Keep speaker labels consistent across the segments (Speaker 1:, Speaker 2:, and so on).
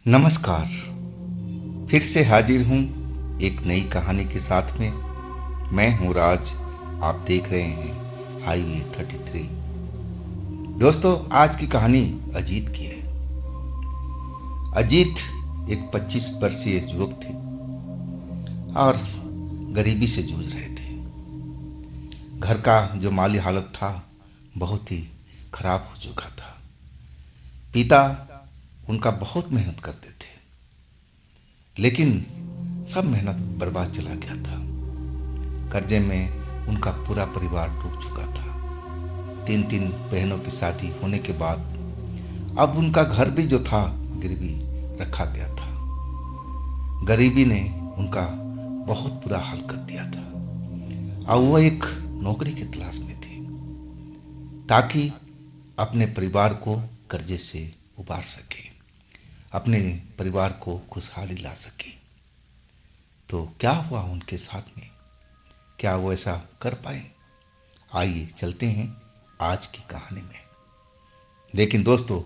Speaker 1: नमस्कार। फिर से हाजिर हूँ एक नई कहानी के साथ में। मैं हूँ राज। आप देख रहे हैं हाईवे 33। दोस्तों, आज की कहानी अजीत की है। अजीत एक 25 वर्षीय युवक थे और गरीबी से जूझ रहे थे। घर का जो माली हालत था बहुत ही खराब हो चुका था। पिता उनका बहुत मेहनत करते थे, लेकिन सब मेहनत बर्बाद चला गया था। कर्जे में उनका पूरा परिवार डूब चुका था। तीन तीन बहनों की शादी होने के बाद अब उनका घर भी जो था गिरवी रखा गया था। गरीबी ने उनका बहुत बुरा हाल कर दिया था। अब वो एक नौकरी की तलाश में थे ताकि अपने परिवार को कर्जे से उबार सके, अपने परिवार को खुशहाली ला सके। तो क्या हुआ उनके साथ में? क्या वो ऐसा कर पाए? आइए चलते हैं आज की कहानी में। लेकिन दोस्तों,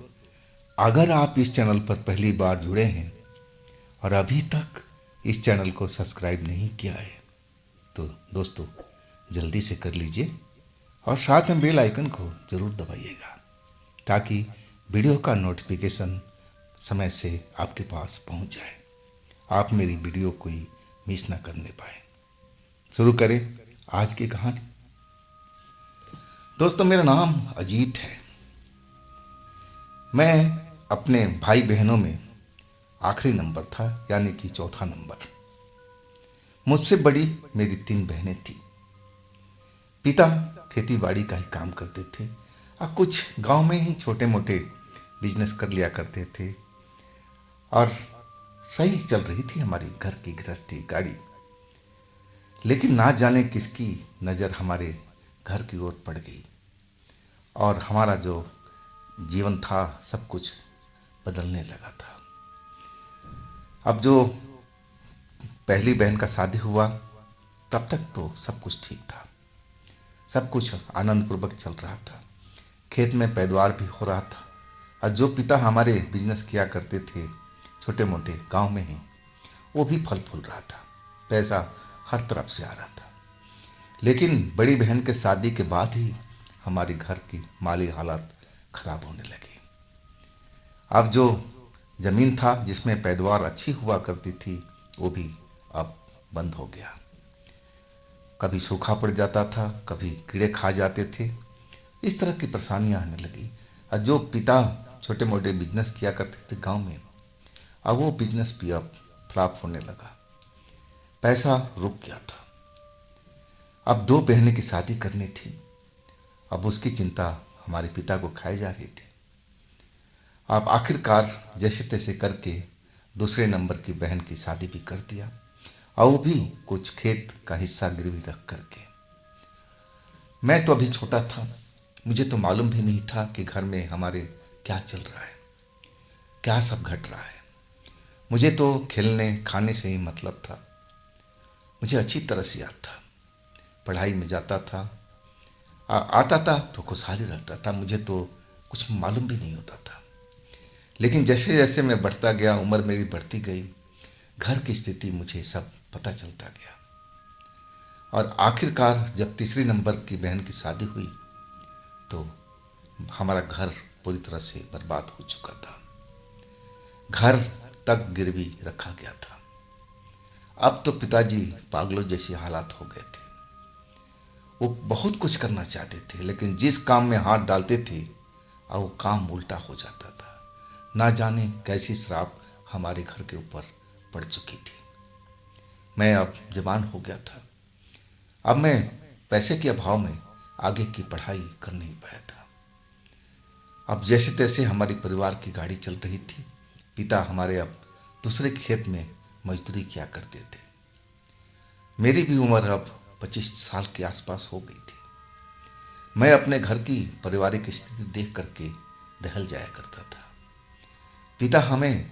Speaker 1: अगर आप इस चैनल पर पहली बार जुड़े हैं और अभी तक इस चैनल को सब्सक्राइब नहीं किया है तो दोस्तों जल्दी से कर लीजिए और साथ में बेल आइकन को ज़रूर दबाइएगा ताकि वीडियो का नोटिफिकेशन समय से आपके पास पहुंच जाए, आप मेरी वीडियो कोई मिस ना करने पाए। शुरू करें आज की कहानी। दोस्तों, मेरा नाम अजीत है। मैं अपने भाई बहनों में आखिरी नंबर था, यानी कि चौथा नंबर। मुझसे बड़ी मेरी तीन बहनें थी। पिता खेती बाड़ी का ही काम करते थे और कुछ गांव में ही छोटे मोटे बिजनेस कर लिया करते थे और सही चल रही थी हमारी घर की गृहस्थी गाड़ी। लेकिन ना जाने किसकी नज़र हमारे घर की ओर पड़ गई और हमारा जो जीवन था सब कुछ बदलने लगा था। अब जो पहली बहन का शादी हुआ तब तक तो सब कुछ ठीक था, सब कुछ आनंद पूर्वक चल रहा था। खेत में पैदावार भी हो रहा था और जो पिता हमारे बिजनेस किया करते थे छोटे मोटे गांव में ही, वो भी फल फूल रहा था। पैसा हर तरफ से आ रहा था। लेकिन बड़ी बहन के शादी के बाद ही हमारे घर की माली हालत खराब होने लगी। अब जो जमीन था जिसमें पैदावार अच्छी हुआ करती थी वो भी अब बंद हो गया। कभी सूखा पड़ जाता था, कभी कीड़े खा जाते थे। इस तरह की परेशानियां आने लगी। और जो पिता छोटे मोटे बिजनेस किया करते थे गांव में, अब वो बिजनेस भी अब फ्लॉप होने लगा। पैसा रुक गया था। अब दो बहनें की शादी करनी थी। अब उसकी चिंता हमारे पिता को खाई जा रही थी। अब आखिरकार जैसे तैसे करके दूसरे नंबर की बहन की शादी भी कर दिया और वो भी कुछ खेत का हिस्सा गिरवी रख करके। मैं तो अभी छोटा था, मुझे तो मालूम भी नहीं था कि घर में हमारे क्या चल रहा है, क्या सब घट रहा है। मुझे तो खेलने खाने से ही मतलब था। मुझे अच्छी तरह से याद था, पढ़ाई में जाता था, आता था तो खुशहाली रहता था। मुझे तो कुछ मालूम भी नहीं होता था। लेकिन जैसे जैसे मैं बढ़ता गया, उम्र मेरी बढ़ती गई, घर की स्थिति मुझे सब पता चलता गया। और आखिरकार जब तीसरी नंबर की बहन की शादी हुई तो हमारा घर पूरी तरह से बर्बाद हो चुका था। घर तक गिरवी रखा गया था। अब तो पिताजी पागलों जैसी हालात हो गए थे। वो बहुत कुछ करना चाहते थे, लेकिन जिस काम में हाथ डालते थे और वो काम उल्टा हो जाता था। ना जाने कैसी श्राप हमारे घर के ऊपर पड़ चुकी थी। मैं अब जवान हो गया था। अब मैं पैसे के अभाव में आगे की पढ़ाई कर नहीं पाया था। अब जैसे तैसे हमारी परिवार की गाड़ी चल रही थी। पिता हमारे अब दूसरे खेत में मजदूरी किया करते थे। मेरी भी उम्र अब 25 साल के आसपास हो गई थी। मैं अपने घर की पारिवारिक स्थिति देख करके दहल जाया करता था। पिता हमें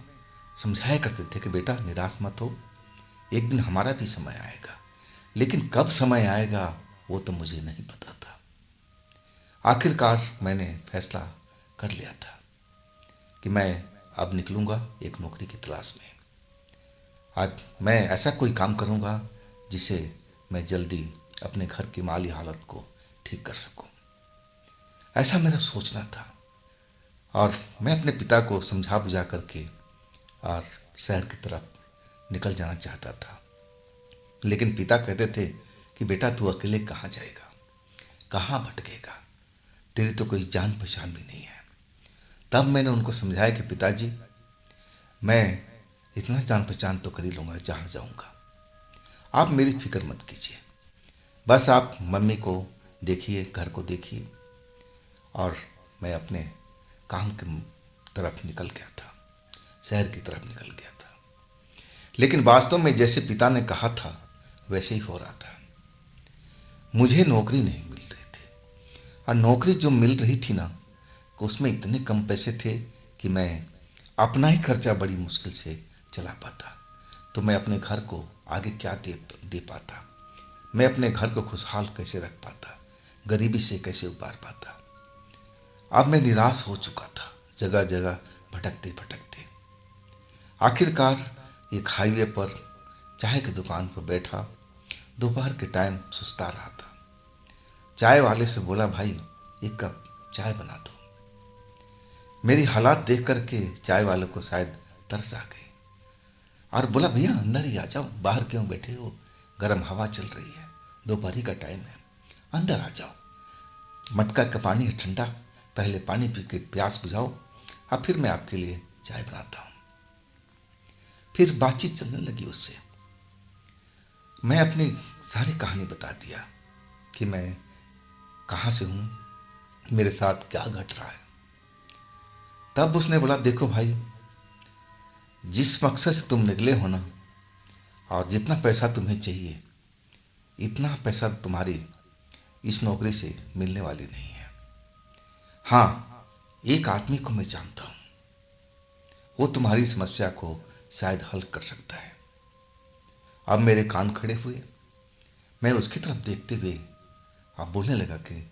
Speaker 1: समझाया करते थे कि बेटा निराश मत हो, एक दिन हमारा भी समय आएगा। लेकिन कब समय आएगा वो तो मुझे नहीं पता था। आखिरकार मैंने फैसला कर लिया था कि मैं अब निकलूँगा एक नौकरी की तलाश में। आज मैं ऐसा कोई काम करूँगा जिसे मैं जल्दी अपने घर की माली हालत को ठीक कर सकूँ। ऐसा मेरा सोचना था और मैं अपने पिता को समझा बुझा करके और शहर की तरफ निकल जाना चाहता था। लेकिन पिता कहते थे कि बेटा तू अकेले कहाँ जाएगा, कहाँ भटकेगा, तेरी तो कोई जान पहचान भी नहीं है। तब मैंने उनको समझाया कि पिताजी, मैं इतना जान पहचान तो कर ही लूँगा जहाँ जाऊँगा, आप मेरी फिक्र मत कीजिए। बस आप मम्मी को देखिए, घर को देखिए। और मैं अपने काम की तरफ निकल गया था, शहर की तरफ निकल गया था। लेकिन वास्तव में जैसे पिता ने कहा था वैसे ही हो रहा था। मुझे नौकरी नहीं मिल रही थी और नौकरी जो मिल रही थी ना, उसमें इतने कम पैसे थे कि मैं अपना ही खर्चा बड़ी मुश्किल से चला पाता। तो मैं अपने घर को आगे क्या दे पाता, मैं अपने घर को खुशहाल कैसे रख पाता, गरीबी से कैसे उबार पाता। अब मैं निराश हो चुका था, जगह जगह भटकते भटकते। आखिरकार एक हाईवे पर चाय की दुकान पर बैठा, दोपहर के टाइम सुस्ता रहा था। चाय वाले से बोला, भाई एक कप चाय बना दो। मेरी हालात देख करके चाय वाले को शायद तरस आ गई और बोला, भैया अंदर ही आ जाओ, बाहर क्यों बैठे हो, गर्म हवा चल रही है, दोपहर का टाइम है, अंदर आ जाओ। मटका का पानी है ठंडा, पहले पानी पी के प्यास बुझाओ, अब फिर मैं आपके लिए चाय बनाता हूँ। फिर बातचीत चलने लगी उससे। मैं अपनी सारी कहानी बता दिया कि मैं कहाँ से हूँ, मेरे साथ क्या घट रहा है। तब उसने बोला, देखो भाई, जिस मकसद से तुम निकले हो ना, और जितना पैसा तुम्हें चाहिए, इतना पैसा तुम्हारी इस नौकरी से मिलने वाली नहीं है। हाँ, एक आदमी को मैं जानता हूँ, वो तुम्हारी समस्या को शायद हल कर सकता है। अब मेरे कान खड़े हुए, मैं उसकी तरफ देखते हुए आप बोलने लगा कि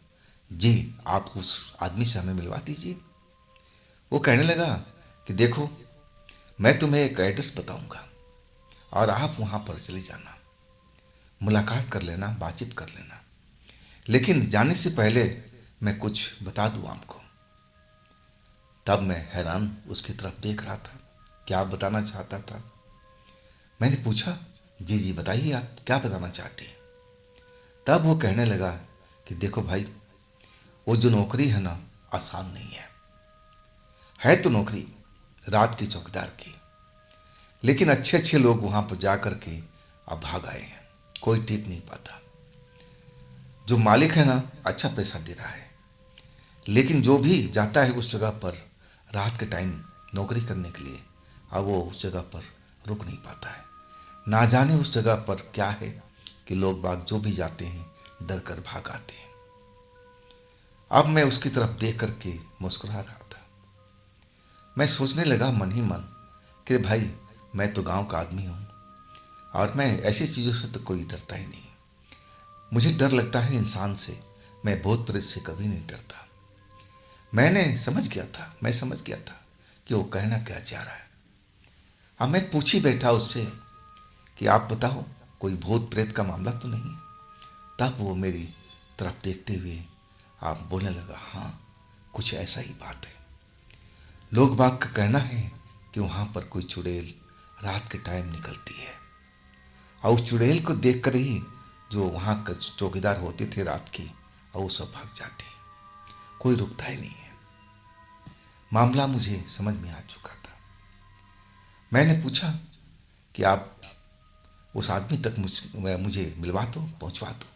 Speaker 1: जी आप उस आदमी से हमें मिलवा दीजिए। वो कहने लगा कि देखो, मैं तुम्हें एक एड्रेस बताऊंगा और आप वहां पर चले जाना, मुलाकात कर लेना, बातचीत कर लेना। लेकिन जाने से पहले मैं कुछ बता दूं आपको। तब मैं हैरान उसकी तरफ देख रहा था, क्या बताना चाहता था। मैंने पूछा, जी जी बताइए, आप क्या बताना चाहते हैं। तब वो कहने लगा कि देखो भाई, वो जो नौकरी है ना, आसान नहीं है तो नौकरी रात की चौकीदार की, लेकिन अच्छे अच्छे लोग वहां पर जा करके अब भाग आए हैं, कोई टिक नहीं पाता। जो मालिक है ना, अच्छा पैसा दे रहा है, लेकिन जो भी जाता है उस जगह पर रात के टाइम नौकरी करने के लिए, अब वो उस जगह पर रुक नहीं पाता है। ना जाने उस जगह पर क्या है कि लोग बाग जो भी जाते हैं डर कर भाग आते हैं। अब मैं उसकी तरफ देख करके मुस्कुरा रहा था। मैं सोचने लगा मन ही मन कि भाई, मैं तो गांव का आदमी हूं और मैं ऐसी चीज़ों से तो कोई डरता ही नहीं। मुझे डर लगता है इंसान से, मैं भूत प्रेत से कभी नहीं डरता। मैं समझ गया था कि वो कहना क्या चाह रहा है। अब मैं पूछ ही बैठा उससे कि आप बताओ, कोई भूत प्रेत का मामला तो नहीं है। तब वो मेरी तरफ देखते हुए आप बोलने लगा, हाँ कुछ ऐसा ही बात है। लोग बाग का कहना है कि वहां पर कोई चुड़ैल रात के टाइम निकलती है और उस चुड़ैल को देखकर ही जो वहां का चौकीदार होते थे रात की, और वो सब भाग जाते, कोई रुकता ही नहीं है। मामला मुझे समझ में आ चुका था। मैंने पूछा कि आप उस आदमी तक मुझे मिलवा दो, पहुंचवा दो।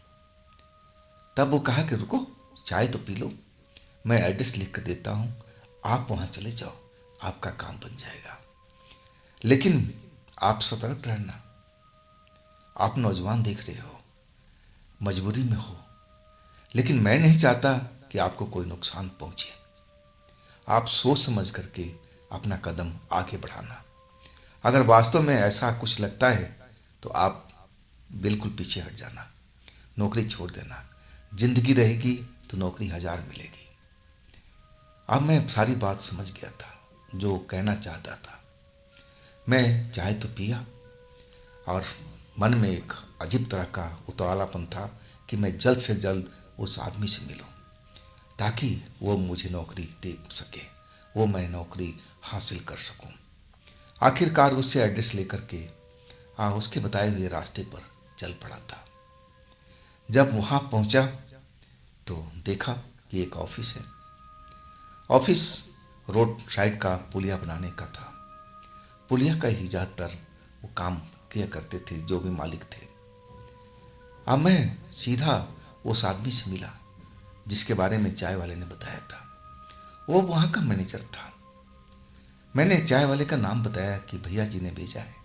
Speaker 1: तब वो कहा कि रुको, चाय तो पी लो, मैं एड्रेस लिख कर देता हूं, आप वहां चले जाओ, आपका काम बन जाएगा। लेकिन आप सतर्क रहना, आप नौजवान दिख रहे हो, मजबूरी में हो, लेकिन मैं नहीं चाहता कि आपको कोई नुकसान पहुंचे। आप सोच समझ करके अपना कदम आगे बढ़ाना। अगर वास्तव में ऐसा कुछ लगता है तो आप बिल्कुल पीछे हट जाना, नौकरी छोड़ देना। जिंदगी रहेगी तो नौकरी हजार मिलेगी। अब मैं सारी बात समझ गया था, जो कहना चाहता था। मैं चाय तो पिया और मन में एक अजीब तरह का उतावलापन था कि मैं जल्द से जल्द उस आदमी से मिलूं, ताकि वो मुझे नौकरी दे सके, वो मैं नौकरी हासिल कर सकूं। आखिरकार उससे एड्रेस लेकर के उसके बताए हुए रास्ते पर चल पड़ा था। जब वहां पहुंचा तो देखा कि एक ऑफिस है। ऑफिस रोड साइड का पुलिया बनाने का था। पुलिया का ही ज़्यादातर वो काम किया करते थे जो भी मालिक थे। अब मैं सीधा उस आदमी से मिला जिसके बारे में चाय वाले ने बताया था। वो वहाँ का मैनेजर था। मैंने चाय वाले का नाम बताया कि भैया जी ने भेजा है,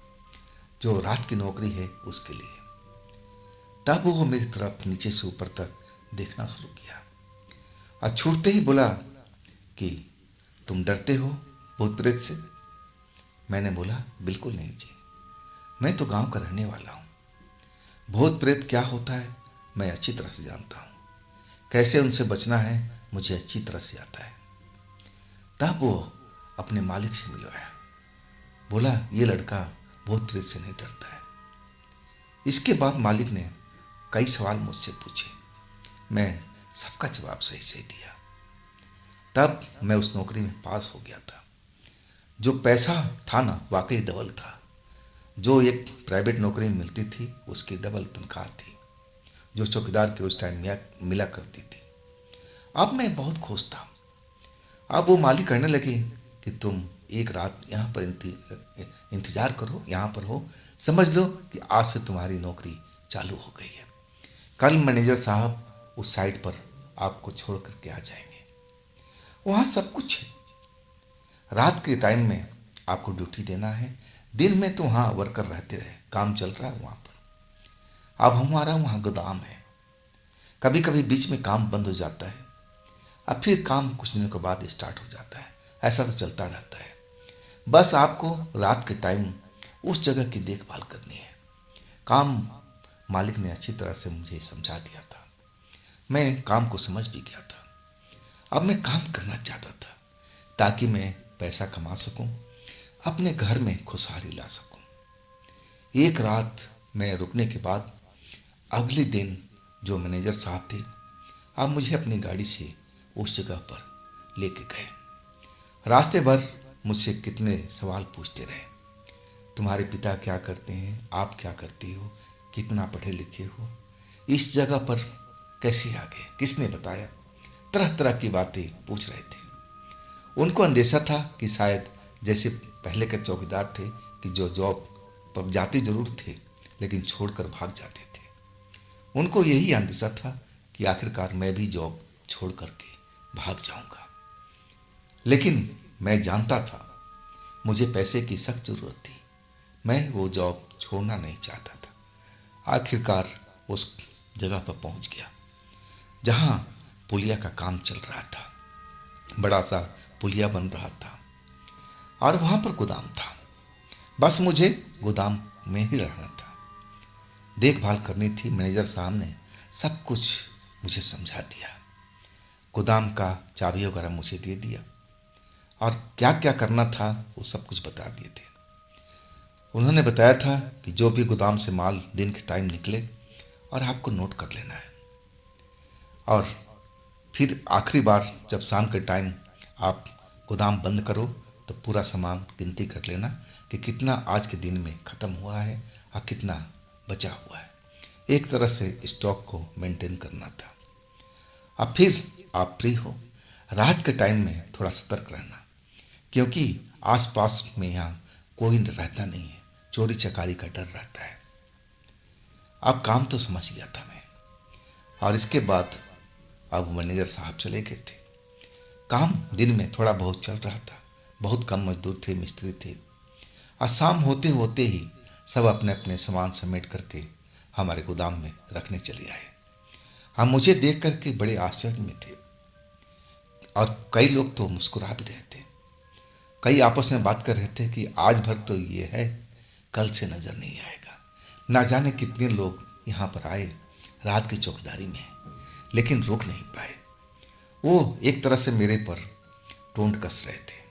Speaker 1: जो रात की नौकरी है उसके लिए। तब वो मेरी तरफ नीचे से ऊपर तक देखना शुरू किया और छूटते ही बोला कि तुम डरते हो भूत प्रेत से? मैंने बोला बिल्कुल नहीं जी, मैं तो गांव का रहने वाला हूँ। भूत प्रेत क्या होता है मैं अच्छी तरह से जानता हूँ, कैसे उनसे बचना है मुझे अच्छी तरह से आता है। तब वो अपने मालिक से मिलवाया, बोला ये लड़का भूत प्रेत से नहीं डरता है। इसके बाद मालिक ने कई सवाल मुझसे पूछे। मैं सबका जवाब सही सही दिया। तब मैं उस नौकरी में पास हो गया था। जो पैसा था ना वाकई डबल था। जो एक प्राइवेट नौकरी में मिलती थी उसकी डबल तनख्वाह थी, जो चौकीदार के उस टाइम मिला करती थी। अब मैं बहुत खुश था। अब वो मालिक कहने लगे कि तुम एक रात यहाँ पर इंतजार करो, यहाँ पर हो, समझ लो कि आज से तुम्हारी नौकरी चालू हो गई है। कल मैनेजर साहब उस साइट पर आपको छोड़ करके आ जाएंगे। वहाँ सब कुछ है। रात के टाइम में आपको ड्यूटी देना है, दिन में तो वहाँ वर्कर रहते रहे, काम चल रहा है वहाँ पर। अब हमारा वहाँ गोदाम है। कभी कभी बीच में काम बंद हो जाता है, अब फिर काम कुछ दिनों के बाद स्टार्ट हो जाता है। ऐसा तो चलता रहता है। बस आपको रात के टाइम उस जगह की देखभाल करनी है। काम मालिक ने अच्छी तरह से मुझे समझा दिया था। मैं काम को समझ भी गया था। अब मैं काम करना चाहता था ताकि मैं पैसा कमा सकूं, अपने घर में खुशहाली ला सकूं। एक रात मैं रुकने के बाद अगले दिन जो मैनेजर साहब थे अब मुझे अपनी गाड़ी से उस जगह पर लेके गए। रास्ते भर मुझसे कितने सवाल पूछते रहे। तुम्हारे पिता क्या करते हैं, आप क्या करती हो, कितना पढ़े लिखे हो, इस जगह पर कैसे आ गए, किसने बताया, तरह तरह की बातें पूछ रहे थे। उनको अंदेशा था कि शायद जैसे पहले के चौकीदार थे कि जो जॉब पर जाते जरूर थे लेकिन छोड़कर भाग जाते थे, उनको यही अंदेशा था कि आखिरकार मैं भी जॉब छोड़ करके भाग जाऊंगा। लेकिन मैं जानता था मुझे पैसे की सख्त जरूरत थी। मैं वो जॉब छोड़ना नहीं चाहता था। आखिरकार उस जगह पर पहुंच गया जहां पुलिया का काम चल रहा था। बड़ा सा पुलिया बन रहा था और वहां पर गोदाम था। बस मुझे गोदाम में ही रहना था, देखभाल करनी थी। मैनेजर साहब ने सब कुछ मुझे समझा दिया। गोदाम का चाबी वगैरह मुझे दे दिया और क्या क्या करना था वो सब कुछ बता दिए थे। उन्होंने बताया था कि जो भी गोदाम से माल दिन के टाइम निकले और आपको नोट कर लेना है, और फिर आखिरी बार जब शाम के टाइम आप गोदाम बंद करो तो पूरा सामान गिनती कर लेना कि कितना आज के दिन में ख़त्म हुआ है और कितना बचा हुआ है। एक तरह से स्टॉक को मेंटेन करना था। अब फिर आप फ्री हो। रात के टाइम में थोड़ा सतर्क रहना, क्योंकि आसपास में यहाँ कोई रहता नहीं है, चोरी चकारी का डर रहता है। अब काम तो समझ गया था मैं। और इसके बाद अब मैनेजर साहब चले गए थे। काम दिन में थोड़ा बहुत चल रहा था, बहुत कम मजदूर थे, मिस्त्री थे। और शाम होते होते ही सब अपने अपने सामान समेट करके हमारे गोदाम में रखने चले आए। हम मुझे देख करके बड़े आश्चर्य में थे और कई लोग तो मुस्कुरा भी रहे थे। कई आपस में बात कर रहे थे कि आज भर तो ये है, कल से नजर नहीं आएगा। ना जाने कितने लोग यहाँ पर आए रात की चौकीदारी में, लेकिन रोक नहीं पाए। वो एक तरह से मेरे पर टोंट कस रहे थे।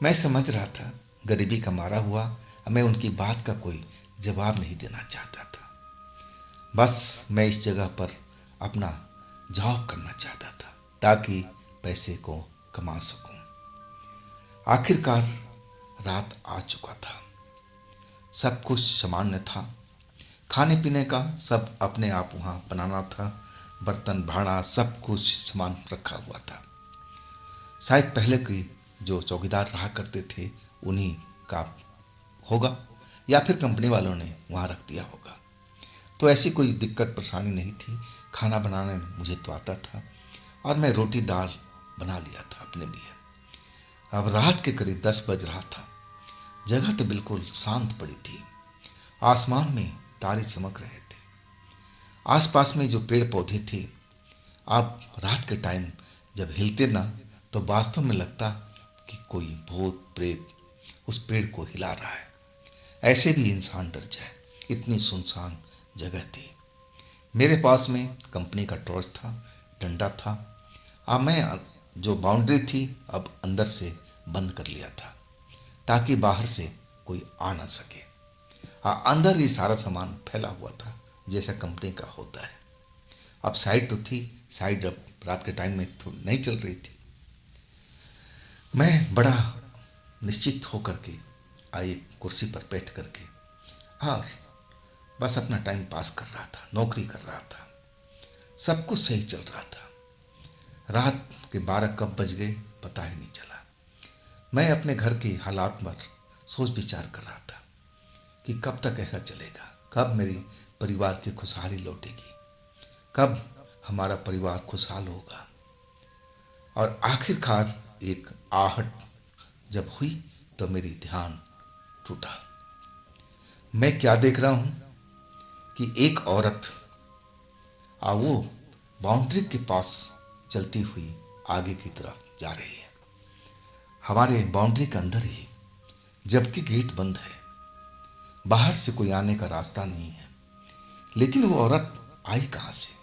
Speaker 1: मैं समझ रहा था गरीबी का मारा हुआ मैं उनकी बात का कोई जवाब नहीं देना चाहता था। बस मैं इस जगह पर अपना जॉब करना चाहता था ताकि पैसे को कमा सकूं। आखिरकार रात आ चुका था। सब कुछ सामान्य था। खाने पीने का सब अपने आप वहाँ बनाना था। बर्तन भाड़ा सब कुछ सामान रखा हुआ था। शायद पहले की जो चौकीदार रहा करते थे उन्हीं का होगा या फिर कंपनी वालों ने वहाँ रख दिया होगा। तो ऐसी कोई दिक्कत परेशानी नहीं थी। खाना बनाने मुझे तो आता था और मैं रोटी दाल बना लिया था अपने लिए। अब रात के करीब 10 बज रहा था। जगह तो बिल्कुल शांत पड़ी थी। आसमान में तारे चमक रहे थे। आसपास में जो पेड़ पौधे थे अब रात के टाइम जब हिलते ना तो वास्तव में लगता कि कोई भूत प्रेत उस पेड़ को हिला रहा है। ऐसे भी इंसान डर जाए, इतनी सुनसान जगह थी। मेरे पास में कंपनी का टॉर्च था, डंडा था। अब मैं जो बाउंड्री थी अब अंदर से बंद कर लिया था ताकि बाहर से कोई आ ना सके। अंदर ही सारा सामान फैला हुआ था जैसा कंपनी का होता है। अब साइड तो थी, साइड अब रात के टाइम में तो नहीं चल रही थी। मैं बड़ा निश्चित होकर के एक कुर्सी पर बैठ करके और बस अपना टाइम पास कर रहा था, नौकरी कर रहा था। सब कुछ सही चल रहा था। रात के 12 कब बज गए पता ही नहीं चला। मैं अपने घर के हालात पर सोच विचार कर रहा था कि कब तक ऐसा चलेगा, कब मेरी परिवार की खुशहाली लौटेगी, कब हमारा परिवार खुशहाल होगा। और आखिरकार एक आहट जब हुई तो मेरी ध्यान टूटा। मैं क्या देख रहा हूं कि एक औरत वो बाउंड्री के पास चलती हुई आगे की तरफ जा रही है, हमारे बाउंड्री के अंदर ही, जबकि गेट बंद है। बाहर से कोई आने का रास्ता नहीं है। लेकिन वो औरत आई कहां से?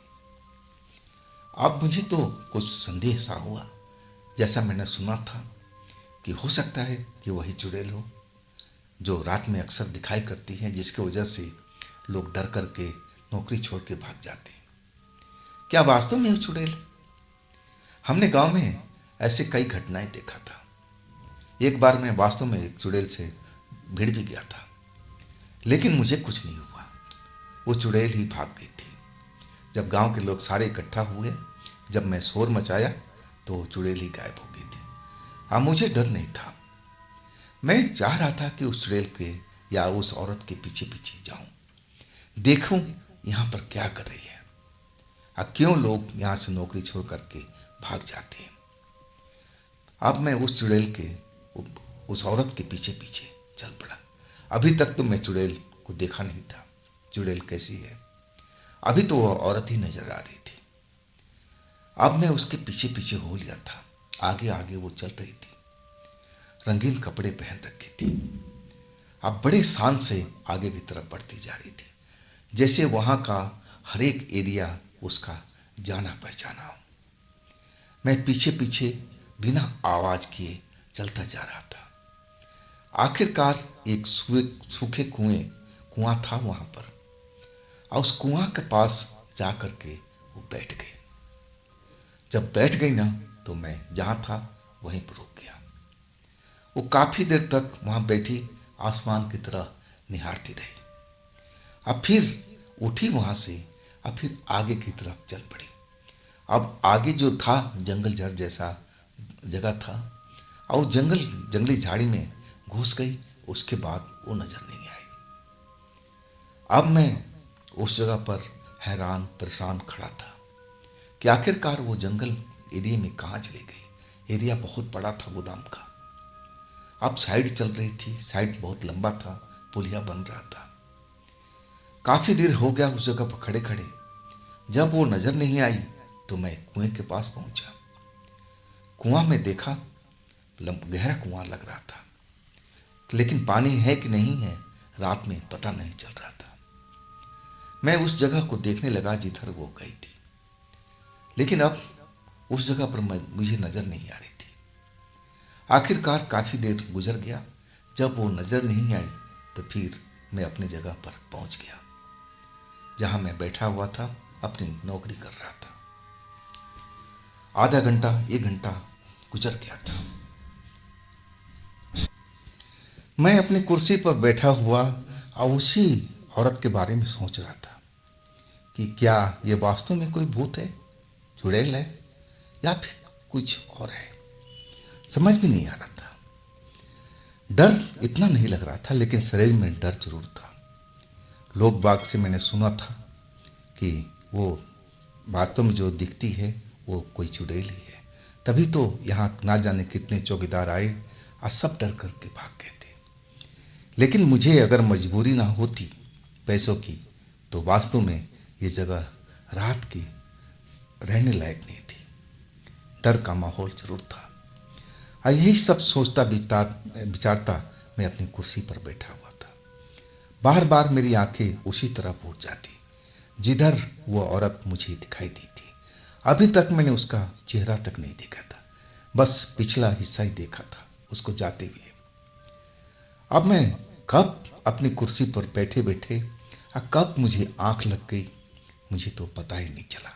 Speaker 1: अब मुझे तो कुछ संदेह सा हुआ। जैसा मैंने सुना था कि हो सकता है कि वही चुड़ैल हो जो रात में अक्सर दिखाई करती है, जिसकी वजह से लोग डर करके नौकरी छोड़ के भाग जाते हैं। क्या वास्तव में वो चुड़ैल? हमने गांव में ऐसे कई घटनाएं देखा था। एक बार मैं वास्तव में एक चुड़ैल से भिड़ भी गया था, लेकिन मुझे कुछ नहीं हुआ। वो चुड़ैल ही भाग गई थी। जब गांव के लोग सारे इकट्ठा हुए, जब मैं शोर मचाया तो चुड़ैल ही गायब हो गई थी। अब मुझे डर नहीं था। मैं चाह रहा था कि उस चुड़ैल के या उस औरत के पीछे पीछे जाऊं, देखूं यहां पर क्या कर रही है, अब क्यों लोग यहां से नौकरी छोड़ करके भाग जाते हैं। अब मैं उस चुड़ैल के उस औरत के पीछे पीछे चल पड़ा। अभी तक तो मैं चुड़ैल को देखा नहीं था। चुड़ैल कैसी है? अभी तो वो औरत ही नजर आ रही थी। अब मैं उसके पीछे पीछे हो लिया था। आगे आगे वो चल रही थी। रंगीन कपड़े पहन रखे थे। अब बड़े शान से आगे की तरफ बढ़ती जा रही थी, जैसे वहां का हर एक एरिया उसका जाना पहचाना हो। मैं पीछे पीछे बिना आवाज किए चलता जा रहा था। आखिरकार एक सूखे कुआं था वहां पर, और उस कुआं के पास जा करके वो बैठ गई। जब बैठ गई ना तो मैं जहां था वहीं पर रुक गया। वो काफी देर तक वहां बैठी आसमान की तरह निहारती रही। अब फिर उठी वहां से, अब फिर आगे की तरफ चल पड़ी। अब आगे जो था जंगल झाड़ जैसा जगह था, और जंगली झाड़ी में घुस गई। उसके बाद वो नजर नहीं आई। अब मैं उस जगह पर हैरान परेशान खड़ा था कि आखिरकार वो जंगल एरिया में कहाँ चली गई। एरिया बहुत बड़ा था गोदाम का। अब साइड चल रही थी, साइड बहुत लंबा था, पुलिया बन रहा था। काफी देर हो गया उस जगह पर खड़े खड़े। जब वो नजर नहीं आई तो मैं कुएं के पास पहुंचा। कुआं में देखा, गहरा कुआं लग रहा था, लेकिन पानी है कि नहीं है रात में पता नहीं चल रहा था। मैं उस जगह को देखने लगा जिधर वो गई थी, लेकिन अब उस जगह पर मुझे नजर नहीं आ रही थी। आखिरकार काफी देर गुजर गया। जब वो नजर नहीं आई तो फिर मैं अपनी जगह पर पहुंच गया, जहां मैं बैठा हुआ था, अपनी नौकरी कर रहा था। आधा घंटा 1 घंटा गुजर गया था। मैं अपनी कुर्सी पर बैठा हुआ और उसी औरत के बारे में सोच रहा था कि क्या ये वास्तव में कोई भूत है, चुड़ैल है, या फिर कुछ और है। समझ भी नहीं आ रहा था। डर इतना नहीं लग रहा था, लेकिन शरीर में डर जरूर था। लोग बाग से मैंने सुना था कि वो वास्तव में जो दिखती है वो कोई चुड़ैल ही है। तभी तो यहाँ ना जाने कितने चौकीदार आए और सब डर करके भाग गए थे। लेकिन मुझे अगर मजबूरी ना होती पैसों की, तो वास्तव में ये जगह रात की रहने लायक नहीं थी। डर का माहौल जरूर था। और यही सब सोचता विचारता मैं अपनी कुर्सी पर बैठा हुआ था। बार बार मेरी आंखें उसी तरफ उठ जाती जिधर वो औरत मुझे दिखाई दी थी। अभी तक मैंने उसका चेहरा तक नहीं देखा था, बस पिछला हिस्सा ही देखा था उसको जाते हुए। अब मैं कब अपनी कुर्सी पर बैठे बैठे और कब मुझे आंख लग गई, मुझे तो पता ही नहीं चला।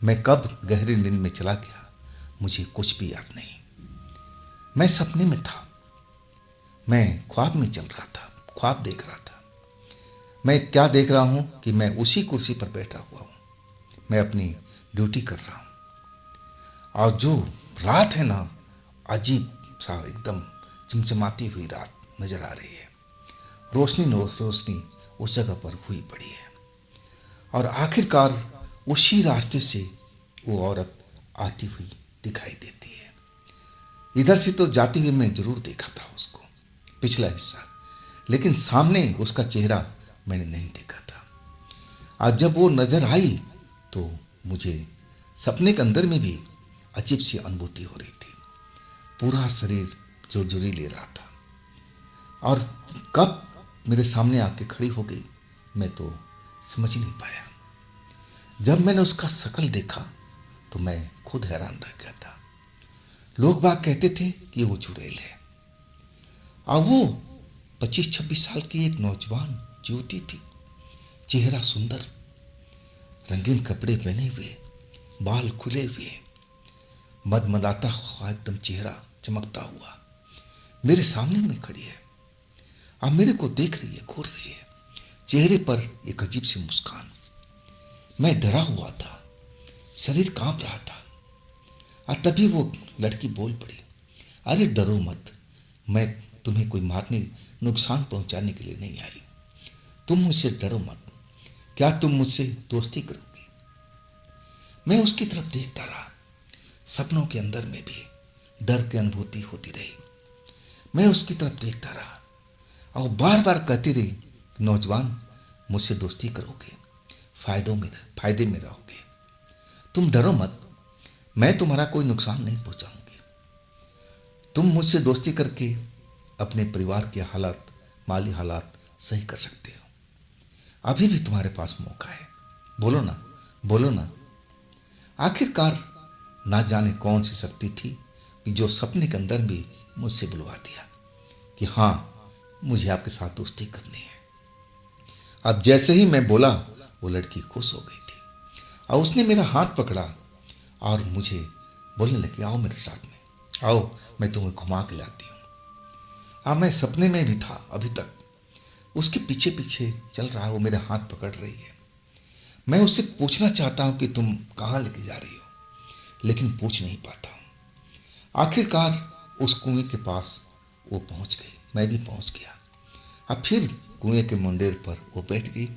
Speaker 1: मैं कब गहरी नींद में चला गया, मुझे कुछ भी याद नहीं। मैं सपने में था, मैं ख्वाब में चल रहा था, ख्वाब देख रहा था। मैं क्या देख रहा हूं कि मैं उसी कुर्सी पर बैठा हुआ हूं, मैं अपनी ड्यूटी कर रहा हूं। और जो रात है ना, अजीब सा एकदम चमचमाती हुई रात नजर आ रही है। रोशनी रोशनी उस जगह पर हुई पड़ी है। और आखिरकार उसी रास्ते से वो औरत आती हुई दिखाई देती है। इधर से तो जाती हुई मैं जरूर देखा था उसको, पिछला हिस्सा, लेकिन सामने उसका चेहरा मैंने नहीं देखा था। आज जब वो नजर आई तो मुझे सपने के अंदर में भी अजीब सी अनुभूति हो रही थी। पूरा शरीर जोरजोरी ले रहा था। और कब मेरे सामने आके खड़ी हो गई, मैं तो समझ नहीं पाया। जब मैंने उसका शक्ल देखा तो मैं खुद हैरान रह गया था। लोग बाग कहते थे कि वो चुड़ैल है, और वो 25-26 साल की एक नौजवान युवती थी। चेहरा सुंदर, रंगीन कपड़े पहने हुए, बाल खुले हुए, मदमदाता हुआ एकदम चेहरा चमकता हुआ मेरे सामने में खड़ी है। अब मेरे को देख रही है, घूर रही है, चेहरे पर एक अजीब सी मुस्कान। मैं डरा हुआ था, शरीर कांप रहा था। और तभी वो लड़की बोल पड़ी, अरे डरो मत, मैं तुम्हें कोई मारने नुकसान पहुंचाने के लिए नहीं आई। तुम मुझसे डरो मत, क्या तुम मुझसे दोस्ती करोगी? मैं उसकी तरफ देखता रहा। सपनों के अंदर में भी डर की अनुभूति होती रही। मैं उसकी तरफ देखता रहा और बार बार कहती रही, नौजवान मुझसे दोस्ती करोगे, फायदे में रहोगे, तुम डरो मत, मैं तुम्हारा कोई नुकसान नहीं पहुंचाऊंगी। तुम मुझसे दोस्ती करके अपने परिवार के हालात, माली हालात सही कर सकते हो। अभी भी तुम्हारे पास मौका है, बोलो ना, बोलो ना। आखिरकार ना जाने कौन सी शक्ति थी कि जो सपने के अंदर भी मुझसे बुलवा दिया कि हाँ, मुझे आपके साथ दोस्ती करनी है। अब जैसे ही मैं बोला, वो लड़की खुश हो गई थी और उसने मेरा हाथ पकड़ा और मुझे बोलने लगी, आओ मेरे साथ में, आओ मैं तुम्हें घुमा के लाती हूँ। अब मैं सपने में भी था अभी तक, उसके पीछे पीछे चल रहा है, वो मेरे हाथ पकड़ रही है। मैं उससे पूछना चाहता हूँ कि तुम कहाँ लेके जा रही हो, लेकिन पूछ नहीं पाता हूँ। आखिरकार उस कुएं के पास वो पहुँच गई, मैं भी पहुँच गया। अब फिर कुएं के मुंडेर पर वो बैठ गई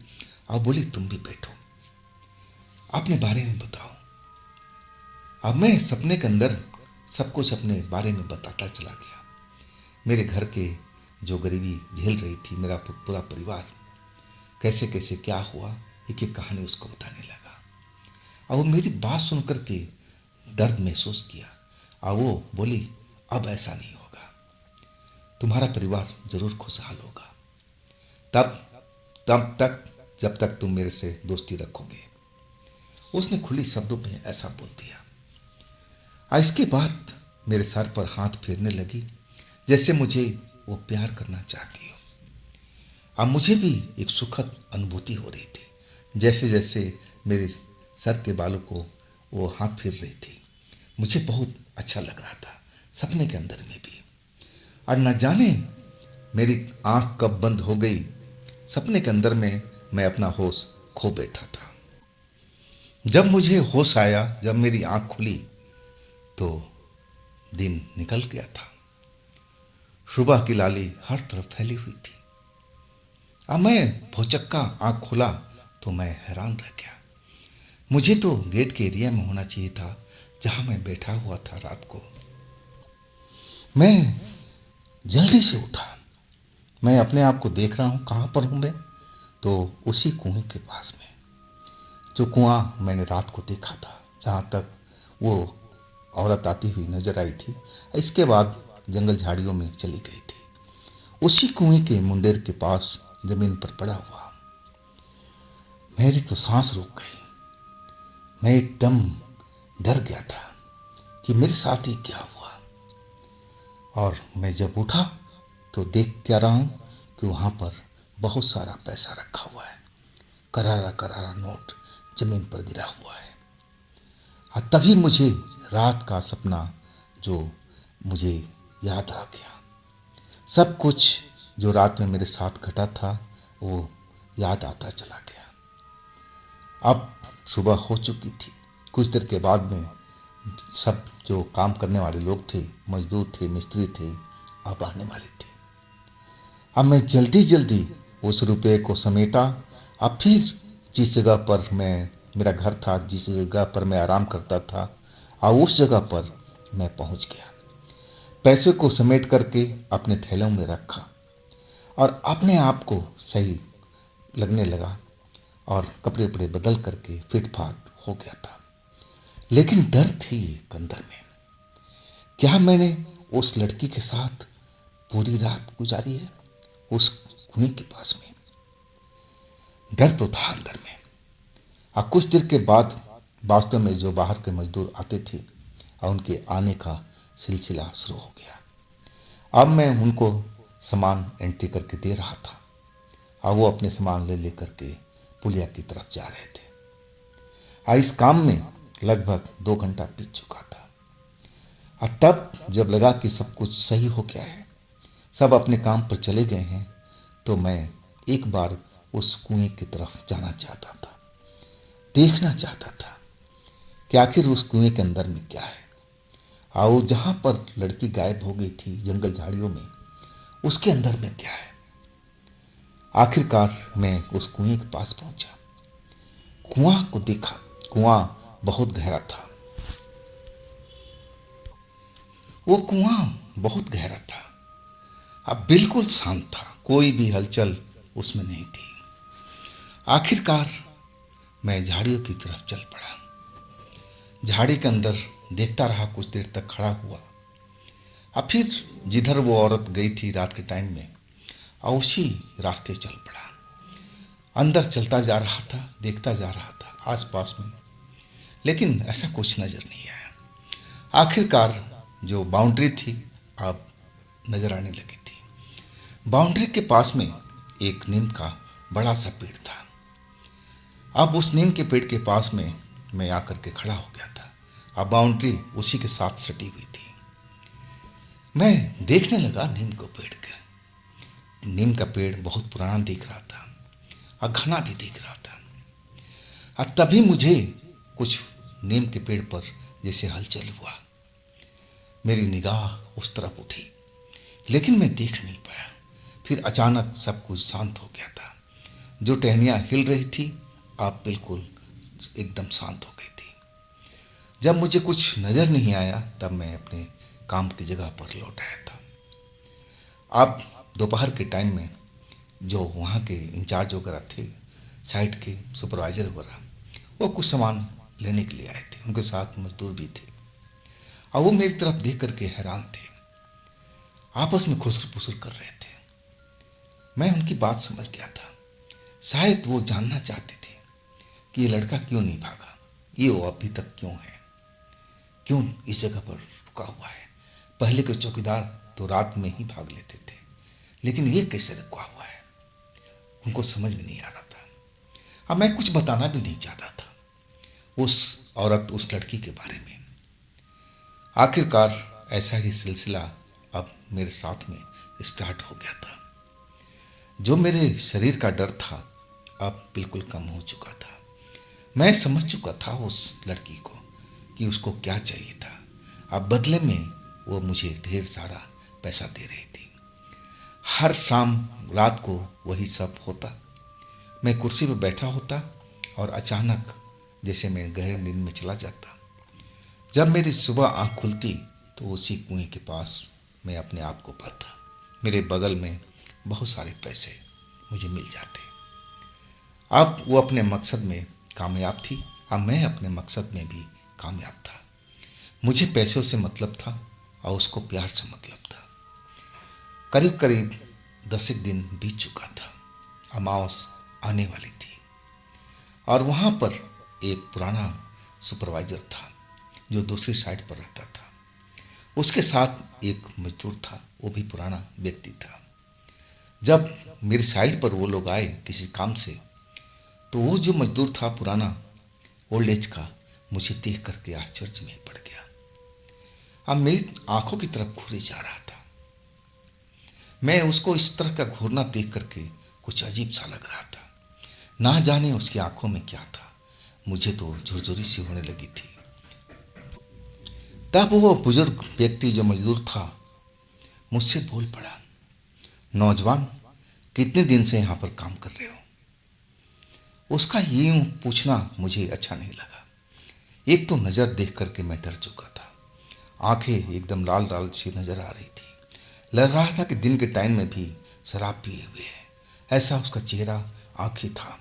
Speaker 1: और बोली, तुम भी बैठो, अपने बारे में बताओ। अब मैं सपने के अंदर सब कुछ अपने बारे में बताता चला गया। मेरे घर के जो गरीबी झेल रही थी, मेरा पूरा परिवार, कैसे कैसे क्या हुआ, एक एक कहानी उसको बताने लगा। और वो मेरी बात सुन कर के दर्द महसूस किया और वो बोली, अब ऐसा नहीं होगा, तुम्हारा परिवार जरूर खुशहाल होगा, तब तब तक जब तक तुम मेरे से दोस्ती रखोगे। उसने खुली शब्दों में ऐसा बोल दिया। और इसके बाद मेरे सर पर हाथ फेरने लगी, जैसे मुझे वो प्यार करना चाहती हो। अब मुझे भी एक सुखद अनुभूति हो रही थी। जैसे जैसे मेरे सर के बालों को वो हाथ फेर रही थी, मुझे बहुत अच्छा लग रहा था, सपने के अंदर में भी। और न जाने मेरी आंख कब बंद हो गई, सपने के अंदर में मैं अपना होश खो बैठा था। जब मुझे होश आया, जब मेरी आंख खुली, तो दिन निकल गया था। सुबह की लाली हर तरफ फैली हुई थी। अब मैं भौचक्का आंख खोला तो मैं हैरान रह गया। मुझे तो गेट के एरिया में होना चाहिए था, जहां मैं बैठा हुआ था रात को। मैं जल्दी से उठा। मैं अपने आप को देख रहा हूं, कहां पर हूं मैं? तो उसी कुएं के पास में, जो कुआं मैंने रात को देखा था, जहां तक वो औरत आती हुई नजर आई थी। इसके बाद जंगल झाड़ियों में चली गई थी। उसी कुएं के मुंडेर के पास जमीन पर पड़ा हुआ। मेरी तो सांस रुक गई। मैं एकदम डर गया था कि मेरे साथ ही क्या हुआ। और मैं जब उठा तो देख क्या रहा हूं कि वहां पर बहुत सारा पैसा रखा हुआ है। करारा करारा नोट जमीन पर गिरा हुआ है। और तभी मुझे रात का सपना जो मुझे याद आ गया। सब कुछ जो रात में मेरे साथ घटा था वो याद आता चला गया। अब सुबह हो चुकी थी। कुछ देर के बाद में सब जो काम करने वाले लोग थे, मजदूर थे, मिस्त्री थे, अब आने वाले थे। अब मैं जल्दी जल्दी उस रुपये को समेटा। अब फिर जिस जगह पर मैं मेरा घर था, जिस जगह पर मैं आराम करता था, और उस जगह पर मैं पहुंच गया। पैसे को समेट करके अपने थैलों में रखा और अपने आप को सही लगने लगा और कपड़े वपड़े बदल करके फिट फाट हो गया था। लेकिन डर थी एक अंदर में। क्या मैंने उस लड़की के साथ पूरी रात गुजारी है उस कुएं के पास में? डर तो था अंदर में। और कुछ देर के बाद वास्तव में जो बाहर के मजदूर आते थे और उनके आने का सिलसिला शुरू हो गया। अब मैं उनको सामान एंट्री करके दे रहा था और वो अपने सामान ले लेकर के पुलिया की तरफ जा रहे थे। और इस काम में लगभग 2 घंटा बीत चुका था। और तब जब लगा कि सब कुछ सही हो गया है, सब अपने काम पर चले गए हैं, तो मैं एक बार उस कुएं की तरफ जाना चाहता था, देखना चाहता था कि आखिर उस कुएं के अंदर में क्या है। और जहां पर लड़की गायब हो गई थी जंगल झाड़ियों में, उसके अंदर में क्या है। आखिरकार मैं उस कुएं के पास पहुंचा, कुआं को देखा। कुआं बहुत गहरा था। वो कुआं बहुत गहरा था। अब बिल्कुल शांत था, कोई भी हलचल उसमें नहीं थी। आखिरकार मैं झाड़ियों की तरफ चल पड़ा। झाड़ी के अंदर देखता रहा, कुछ देर तक खड़ा हुआ। अब फिर जिधर वो औरत गई थी रात के टाइम में, और उसी रास्ते चल पड़ा। अंदर चलता जा रहा था, देखता जा रहा था आस पास में, लेकिन ऐसा कुछ नजर नहीं आया। आखिरकार जो बाउंड्री थी अब नजर आने लगी थी। बाउंड्री के पास में एक नीम का बड़ा सा पेड़ था। अब उस नीम के पेड़ के पास में मैं आकर के खड़ा हो गया था। अब बाउंड्री उसी के साथ सटी हुई थी। मैं देखने लगा नीम को पेड़ का। नीम का पेड़ बहुत पुराना दिख रहा था और घना भी दिख रहा था। और तभी मुझे कुछ नीम के पेड़ पर जैसे हलचल हुआ। मेरी निगाह उस तरफ उठी, लेकिन मैं देख नहीं पाया। फिर अचानक सब कुछ शांत हो गया था। जो टहनियाँ हिल रही थी अब बिल्कुल एकदम शांत हो गई थी। जब मुझे कुछ नजर नहीं आया, तब मैं अपने काम की जगह पर लौट आया था। अब दोपहर के टाइम में जो वहाँ के इंचार्ज वगैरह थे, साइट के सुपरवाइजर वगैरह, वो कुछ सामान लेने के लिए आए थे। उनके साथ मजदूर भी थे और वो मेरी तरफ देख करके हैरान थे। आपस में खुसर फुसर कर रहे थे। मैं उनकी बात समझ गया था। शायद वो जानना चाहते थे कि ये लड़का क्यों नहीं भागा, ये वो अभी तक क्यों है, क्यों इस जगह पर रुका हुआ है, पहले के चौकीदार तो रात में ही भाग लेते थे, लेकिन ये कैसे रुका हुआ है, उनको समझ में नहीं आ रहा था। अब मैं कुछ बताना भी नहीं चाहता था उस औरत, उस लड़की के बारे में। आखिरकार ऐसा ही सिलसिला अब मेरे साथ में स्टार्ट हो गया था। जो मेरे शरीर का डर था अब बिल्कुल कम हो चुका था। मैं समझ चुका था उस लड़की को कि उसको क्या चाहिए था। अब बदले में वो मुझे ढेर सारा पैसा दे रही थी। हर शाम रात को वही सब होता। मैं कुर्सी पर बैठा होता और अचानक जैसे मैं गहरी नींद में चला जाता। जब मेरी सुबह आंख खुलती तो उसी कुएं के पास मैं अपने आप को पाता। मेरे बगल में बहुत सारे पैसे मुझे मिल जाते। अब वो अपने मकसद में कामयाब थी, अब मैं अपने मकसद में भी कामयाब था। मुझे पैसों से मतलब था और उसको प्यार से मतलब था। करीब करीब 10 दिन बीत चुका था। अमावस आने वाली थी और वहाँ पर एक पुराना सुपरवाइजर था जो दूसरी साइड पर रहता था। उसके साथ एक मजदूर था, वो भी पुराना व्यक्ति था। जब मेरी साइड पर वो लोग आए किसी काम से, तो वो जो मजदूर था पुराना ओल्ड एज का, मुझे देख करके आश्चर्य में पड़ गया। अब मेरी आंखों की तरफ घूरे जा रहा था। मैं उसको इस तरह का घूरना देख करके कुछ अजीब सा लग रहा था। ना जाने उसकी आंखों में क्या था, मुझे तो झुरझुरी सी होने लगी थी। तब वो बुजुर्ग व्यक्ति जो मजदूर था मुझसे बोल पड़ा, नौजवान, कितने दिन से यहाँ पर काम कर रहे हो? उसका यूं पूछना मुझे अच्छा नहीं लगा। एक तो नज़र देख करके मैं डर चुका था। आंखें एकदम लाल लाल सी नजर आ रही थी। लग रहा था कि दिन के टाइम में भी शराब पिए हुए है, ऐसा उसका चेहरा, आंखें था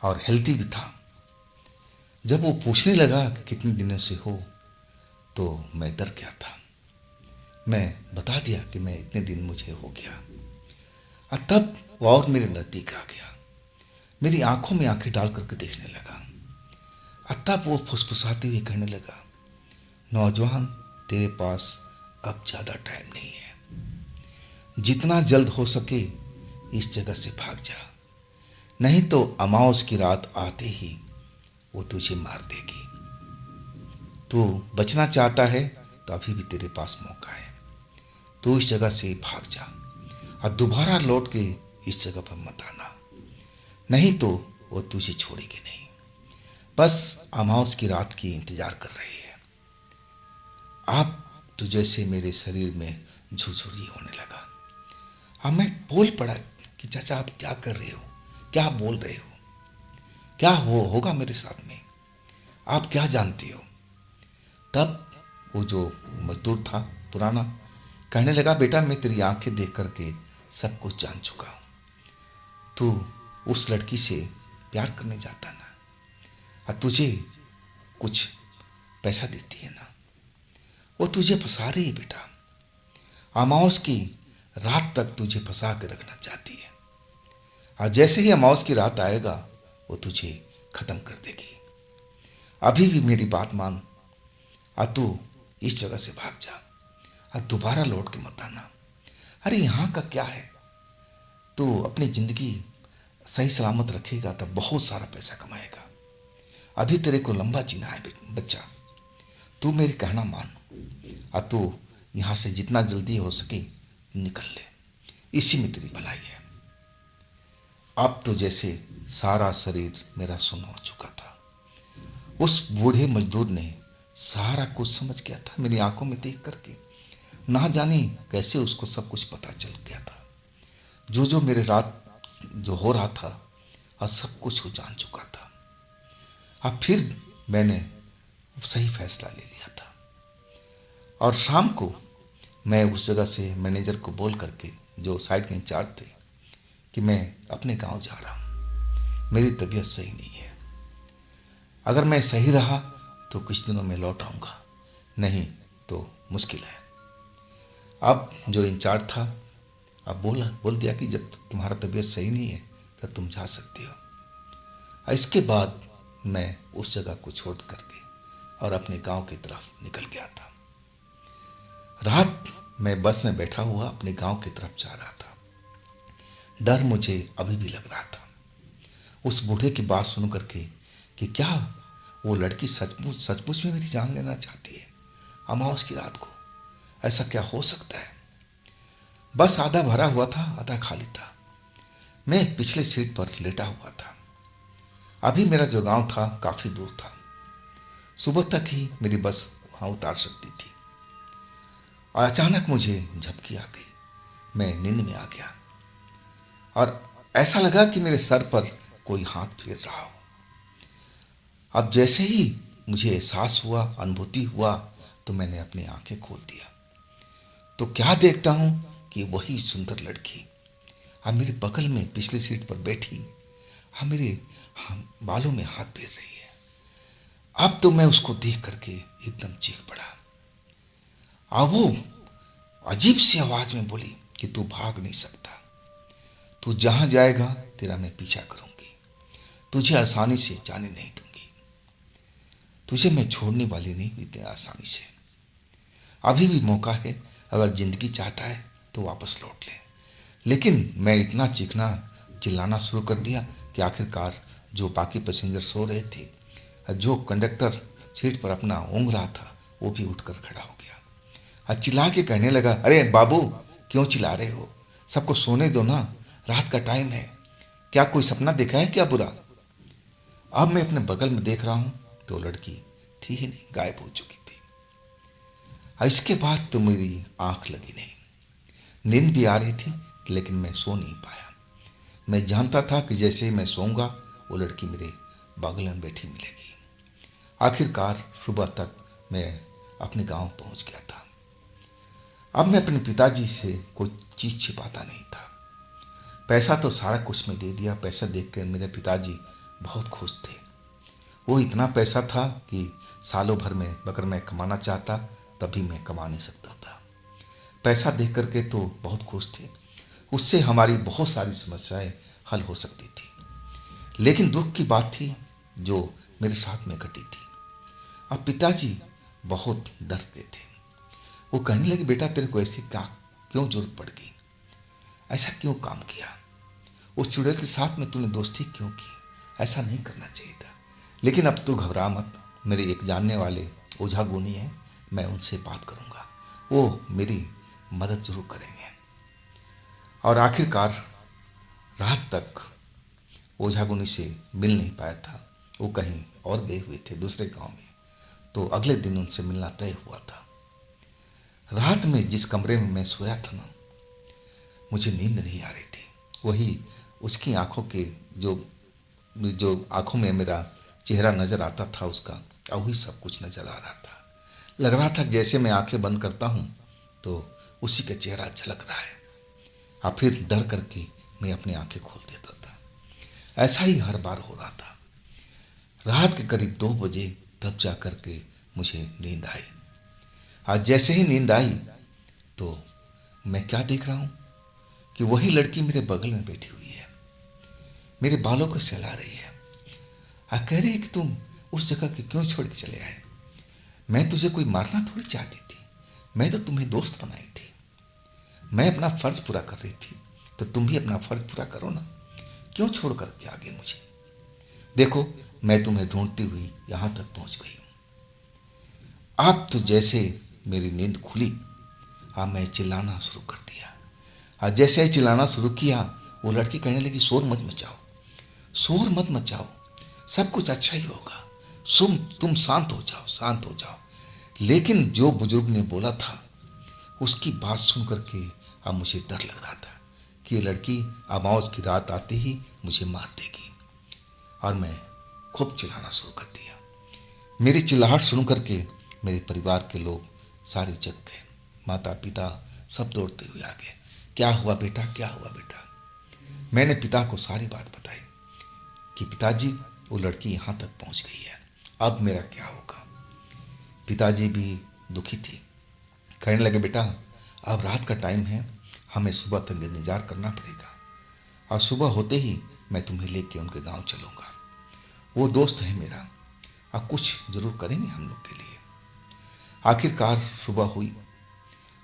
Speaker 1: और हेल्थी भी था। जब वो पूछने लगा कि कितने दिनों से हो, तो मैं डर गया था। मैं बता दिया कि मैं इतने दिन मुझे हो गया। और तब वो और मेरे नज़दीक आ गया, मेरी आंखों में आंखें डाल करके देखने लगा। और तब वो फुसफुसाते हुए कहने लगा, नौजवान, तेरे पास अब ज़्यादा टाइम नहीं है। जितना जल्द हो सके इस जगह से भाग जा, नहीं तो अमावस की रात आते ही वो तुझे मार देगी। तू बचना चाहता है तो अभी भी तेरे पास मौका है। तू इस जगह से भाग जा और दोबारा लौट के इस जगह पर मत आना, नहीं तो वो तुझे छोड़ेगी नहीं। बस अमावस की रात की इंतजार कर रही है। अब तो जैसे मेरे शरीर में झुरझुरी होने लगा। हाँ, मैं बोल पड़ा कि चाचा आप क्या कर रहे हो, क्या बोल रहे हो, क्या होगा मेरे साथ में, आप क्या जानते हो? तब वो जो मजदूर था पुराना कहने लगा, बेटा मैं तेरी आंखें देख करके सब कुछ जान चुका हूँ। तू उस लड़की से प्यार करने जाता ना, और तुझे कुछ पैसा देती है ना, वो तुझे फंसा रही है बेटा। अमावस की रात तक तुझे फंसा के रखना चाहती है, और जैसे ही अमावस की रात आएगा वो तुझे खत्म कर देगी। अभी भी मेरी बात मान, और तू इस जगह से भाग जा और दोबारा लौट के मत आना। अरे यहाँ का क्या है, तू अपनी जिंदगी सही सलामत रखेगा तब बहुत सारा पैसा कमाएगा। अभी तेरे को लंबा जीना है बच्चा, तू मेरी कहना मान और तू यहाँ से जितना जल्दी हो सके निकल ले, इसी में तेरी भलाई है। अब तो जैसे सारा शरीर मेरा सुन्न हो चुका था। उस बूढ़े मजदूर ने सारा कुछ समझ गया था मेरी आंखों में देख करके। ना जाने कैसे उसको सब कुछ पता चल गया था। जो जो मेरे रात जो हो रहा था और सब कुछ वो जान चुका था। अब फिर मैंने सही फैसला ले लिया था और शाम को मैं उस जगह से मैनेजर को बोल करके, जो साइड के इंचार्ज थे, कि मैं अपने गांव जा रहा हूँ, मेरी तबीयत सही नहीं है। अगर मैं सही रहा तो कुछ दिनों में लौट आऊँगा, नहीं तो मुश्किल है। अब जो इंचार्ज था अब बोल दिया कि जब तुम्हारा तबीयत सही नहीं है तब तुम जा सकते हो। और इसके बाद मैं उस जगह को छोड़ करके और अपने गांव की तरफ निकल गया था। रात मैं बस में बैठा हुआ अपने गांव की तरफ जा रहा था। डर मुझे अभी भी लग रहा था उस बूढ़े की बात सुन करके कि क्या वो लड़की सचमुच सचमुच में मेरी जान लेना चाहती है अमावस की रात को। ऐसा क्या हो सकता है। बस आधा भरा हुआ था, आधा खाली था। मैं पिछले सीट पर लेटा हुआ था। अभी मेरा जो गांव था काफी दूर था। सुबह तक ही मेरी बस वहां उतार सकती थी। और अचानक मुझे झपकी आ गई। मैं नींद में आ गया और ऐसा लगा कि मेरे सर पर कोई हाथ फेर रहा हो। अब जैसे ही मुझे एहसास हुआ, अनुभूति हुआ, तो मैंने अपनी आंखें खोल दिया। तो क्या देखता हूं कि वही सुंदर लड़की अब मेरे बगल में पिछली सीट पर बैठी, अब मेरे बालों में हाथ फेर रही है। अब तो मैं उसको देख करके एकदम चीख पड़ा। अब वो अजीब सी आवाज में बोली कि तू भाग नहीं सकता, तू जहां जाएगा तेरा मैं पीछा करूंगी, तुझे आसानी से जाने नहीं दूंगी, तुझे मैं छोड़ने वाली नहीं इतनी आसानी से। अभी भी मौका है, अगर जिंदगी चाहता है तो वापस लौट ले। लेकिन मैं इतना चीखना चिल्लाना शुरू कर दिया कि आखिरकार जो बाकी पैसेंजर सो रहे थे, जो कंडक्टर सीट पर अपना ऊँघ रहा था, वो भी उठकर खड़ा हो गया और चिल्ला के कहने लगा, अरे बाबू क्यों चिल्ला रहे हो, सबको सोने दो ना, रात का टाइम है, क्या कोई सपना देखा है क्या बुरा। अब मैं अपने बगल में देख रहा हूं तो लड़की थी ही नहीं, गायब हो चुकी थी। और इसके बाद तो मेरी आंख लगी नहीं। नींद भी आ रही थी लेकिन मैं सो नहीं पाया। मैं जानता था कि जैसे ही मैं सोऊंगा वो लड़की मेरे बगल में बैठी मिलेगी। आखिरकार सुबह तक मैं अपने गांव पहुंच गया था। अब मैं अपने पिताजी से कोई चीज छिपाता नहीं था। पैसा तो सारा कुछ मैं दे दिया। पैसा देखकर मेरे पिताजी बहुत खुश थे। वो इतना पैसा था कि सालों भर में अगर मैं कमाना चाहता तभी मैं कमा नहीं सकता था। पैसा देख करके तो बहुत खुश थे। उससे हमारी बहुत सारी समस्याएं हल हो सकती थी। लेकिन दुख की बात थी जो मेरे साथ में घटी थी। अब पिताजी बहुत डर गए थे। वो कहने लगे, बेटा तेरे को ऐसी क्या क्यों जरूरत पड़ गई, ऐसा क्यों काम किया, उस चुड़ैल के साथ में तूने दोस्ती क्यों की, ऐसा नहीं करना चाहिए था। लेकिन अब तू घबरा मत, मेरे एक जानने वाले ओझा गुनी हैं, मैं उनसे बात करूंगा, वो मेरी मदद जरूर करेंगे। और आखिरकार रात तक ओझा गुनी से मिल नहीं पाया था। वो कहीं और गए हुए थे दूसरे गांव में। तो अगले दिन उनसे मिलना तय हुआ था। रात में जिस कमरे में मैं सोया था ना, मुझे नींद नहीं आ रही थी। वही उसकी आंखों के जो जो आंखों में मेरा चेहरा नजर आता था उसका, और वही सब कुछ नजर आ रहा था। लग रहा था जैसे मैं आंखें बंद करता हूँ तो उसी का चेहरा झलक रहा है, और फिर डर करके मैं अपनी आंखें खोल देता था। ऐसा ही हर बार हो रहा था। रात के करीब 2 बजे तब जा करके मुझे नींद आई। आज जैसे ही नींद आई तो मैं क्या देख रहा हूँ कि वही लड़की मेरे बगल में बैठी हुई है, मेरे बालों को सहला रही है और कह रही है कि तुम उस जगह के क्यों छोड़ के चले आए। मैं तुझे कोई मारना थोड़ी चाहती थी, मैं तो तुम्हें दोस्त बनाई थी। मैं अपना फर्ज पूरा कर रही थी, तो तुम भी अपना फर्ज पूरा करो ना, क्यों छोड़ करके आ गए मुझे। देखो मैं तुम्हें ढूंढती हुई यहां तक पहुंच गई हूं। अब तो जैसे मेरी नींद खुली, अब मैं चिल्लाना शुरू कर दिया। और जैसे ही चिल्लाना शुरू किया, वो लड़की कहने लगी, शोर मत मचाओ, शोर मत मचाओ, सब कुछ अच्छा ही होगा, तुम शांत हो जाओ, शांत हो जाओ। लेकिन जो बुजुर्ग ने बोला था उसकी बात सुन करके अब मुझे डर लग रहा था कि ये लड़की अमावस की रात आते ही मुझे मार देगी। और मैं खूब चिल्लाना शुरू कर दिया। मेरी चिल्लाहट सुन करके मेरे परिवार के लोग सारे जग गए। माता पिता सब दौड़ते हुए आ गए। क्या हुआ बेटा, क्या हुआ बेटा। मैंने पिता को सारी बात बताई कि पिताजी वो लड़की यहाँ तक पहुँच गई है, अब मेरा क्या होगा। पिताजी भी दुखी थी। कहने लगे, बेटा अब रात का टाइम है, हमें सुबह तक इंतजार करना पड़ेगा, और सुबह होते ही मैं तुम्हें लेके उनके गांव चलूंगा। वो दोस्त है मेरा, अब कुछ जरूर करेंगे हम लोग के लिए। आखिरकार सुबह हुई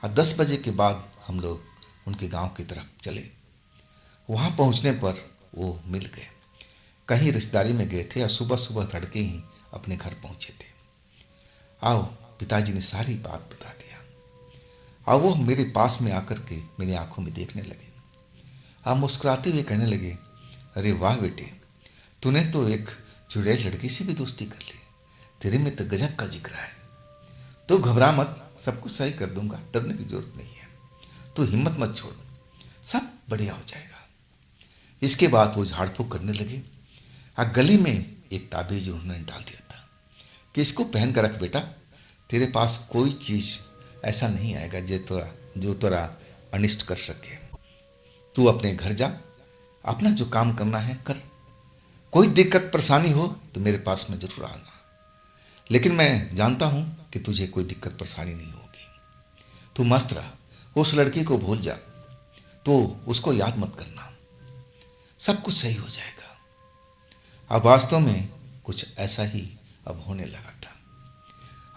Speaker 1: और 10 बजे के बाद हम लोग उनके गांव की तरफ चले। वहां पहुंचने पर वो मिल गए, कहीं रिश्तेदारी में गए थे और सुबह सुबह तड़के ही अपने घर पहुंचे थे। आओ, पिताजी ने सारी बात बता दिया और वो मेरे पास में आकर के मेरी आंखों में देखने लगे। आप मुस्कुराते हुए कहने लगे, अरे वाह बेटे, तूने तो एक चुड़ैल लड़की से भी दोस्ती कर ली। तेरे में तो गजब का जिक्र है। तो घबरा मत, सब कुछ सही कर दूंगा, डरने की जरूरत नहीं है। तू हिम्मत मत छोड़, सब बढ़िया हो जाएगा। इसके बाद वो झाड़ फूक करने लगे और गले में एक ताबीज उन्होंने डाल दिया था कि इसको पहन कर रख बेटा, तेरे पास कोई चीज ऐसा नहीं आएगा जो तेरा अनिष्ट कर सके। तू अपने घर जा, अपना जो काम करना है कर। कोई दिक्कत परेशानी हो तो मेरे पास में जरूर आना, लेकिन मैं जानता हूं कि तुझे कोई दिक्कत परेशानी नहीं होगी। तू मस्त रह, उस लड़की को भूल जा, तो उसको याद मत करना, सब कुछ सही हो जाएगा। अब वास्तव में कुछ ऐसा ही अब होने लगा था।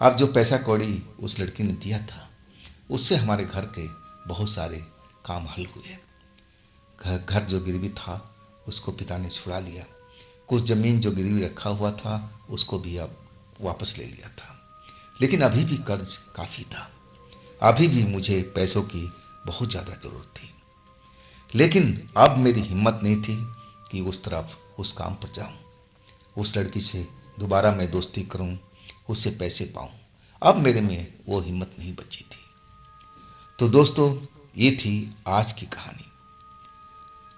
Speaker 1: अब जो पैसा कौड़ी उस लड़की ने दिया था, उससे हमारे घर के बहुत सारे काम हल हुए। घर जो गिरवी था उसको पिता ने छुड़ा लिया, कुछ जमीन जो गिरवी रखा हुआ था उसको भी अब वापस ले लिया था। लेकिन अभी भी कर्ज काफ़ी था, अभी भी मुझे पैसों की बहुत ज़्यादा ज़रूरत थी। लेकिन अब मेरी हिम्मत नहीं थी कि उस तरफ उस काम पर जाऊं, उस लड़की से दोबारा मैं दोस्ती करूं, उससे पैसे पाऊं। अब मेरे में वो हिम्मत नहीं बची थी। तो दोस्तों, ये थी आज की कहानी।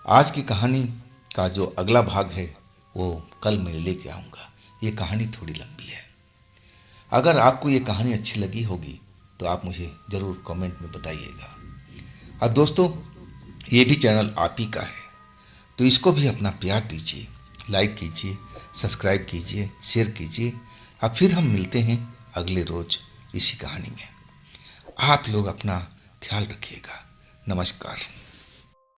Speaker 1: आज की कहानी का जो अगला भाग है वो कल मैं लेके आऊँगा। ये कहानी थोड़ी लंबी है। अगर आपको ये कहानी अच्छी लगी होगी तो आप मुझे ज़रूर कमेंट में बताइएगा। और दोस्तों, ये भी चैनल आप ही का है, तो इसको भी अपना प्यार दीजिए, लाइक कीजिए, सब्सक्राइब कीजिए, शेयर कीजिए। अब फिर हम मिलते हैं अगले रोज इसी कहानी में। आप लोग अपना ख्याल रखिएगा। नमस्कार।